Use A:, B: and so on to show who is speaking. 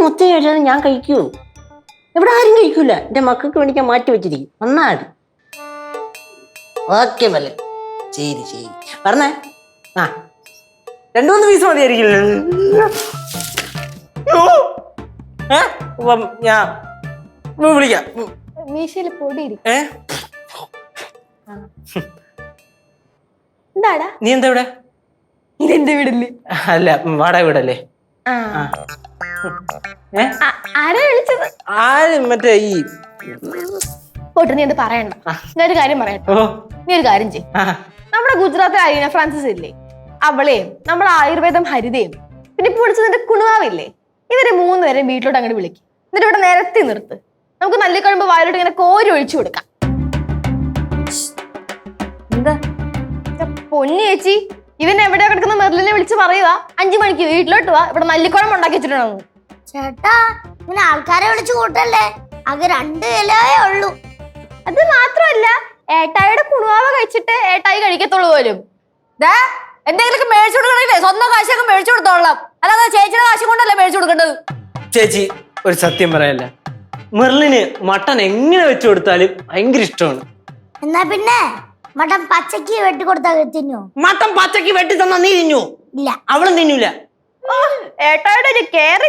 A: മുത്തേ കഴിച്ചാൽ ഞാൻ കഴിക്കൂ? ഇവിടെ ആരും കഴിക്കൂല. എന്റെ മക്കൾക്ക് വേണ്ടി ഞാൻ മാറ്റി വെച്ചിരിക്കും. വന്നാടി. ഓക്കെ മല്ലേ, ശരി ശരി പറഞ്ഞേ. ആ 2-3 പീസ് മതിയായിരിക്കില്ല. ഞാൻ വിളിക്കാം.
B: മീശയില് പൊടി എന്താടാ?
A: നീ എന്താ ഇവിടെ?
B: ഇതെന്റെ വീടല്ലേ?
A: അല്ല, വാടക വീടല്ലേ?
B: ആരാ വിളിച്ചത്?
A: ആര്? മറ്റേ ഈ
B: പോട്ട്, നീ എന്ത് പറയണ്ട. ഞാൻ ഒരു കാര്യം പറയട്ടെ. നീ ഒരു കാര്യം ചെയ്യും. നമ്മുടെ ഗുജറാത്തിലെ അരീന ഫ്രാൻസിസ് ഇല്ലേ, അവളെയും നമ്മുടെ ആയുർവേദം ഹരിതയും പിന്നെ ഇപ്പൊ വിളിച്ചതിന്റെ കുണുവാവില്ലേ, ഇവരെ 3 പേരെയും വീട്ടിലോട്ട് അങ്ങോട്ട് വിളിക്കും. എന്നിട്ട് ഇവിടെ നിരത്തി നിർത്ത്. നമുക്ക് നല്ല കഴിയുമ്പോ വായിലോട്ട് ഇങ്ങനെ കോരി ഒഴിച്ചു കൊടുക്കാം.
C: എന്താ
B: പൊന്നി ചേച്ചി, ഇവൻ എവിടെയാ കിടക്കുന്ന മെർലിനെ വിളിച്ച് പറയുക 5 മണിക്ക് വീട്ടിലോട്ട് വാ, ഇവിടെ മല്ലിക്കുഴമ്പ് ഉണ്ടാക്കി വെച്ചിട്ടുണ്ടോ.
C: ചേട്ടാ, ഇങ്ങനെ ആൾക്കാരെ വിളിച്ചു കൂട്ടല്ലേ? ആകെ 2 കിലോയേ ഉള്ളൂ.
B: അത് മാത്രമല്ല, ഏട്ടായിയുടെ കുണുവാവ കഴിച്ചിട്ട് ഏട്ടായി കഴിക്കത്തുള്ളൂ പോലും.
C: എന്തെങ്കിലും മേടിച്ചു കൊടുക്കണേ, സ്വന്തം കാശൊക്കെ മേടിച്ചു കൊടുത്തോളാം. അല്ലാതെ ചേച്ചിയുടെ കാശ് കൊണ്ടല്ലേ മേടിച്ചു കൊടുക്കേണ്ടത്.
A: ചേച്ചി ഒരു സത്യം പറയല്ല, മെർലിന് മട്ടൻ എങ്ങനെ വെച്ചു കൊടുത്താലും ഭയങ്കര ഇഷ്ടമാണ്.
C: എന്നാ പിന്നെ മട്ടൻ പച്ചക്ക് വെട്ടിക്കൊടുത്താ തിന്നോ?
A: മട്ടൻ പച്ചക്ക് വെട്ടി തന്നാ നീ തിന്നോ?
C: ഇല്ല,
A: അവളും തിന്നൂല.
B: ഏട്ടായുടെ ഒരു കെയറിങ്.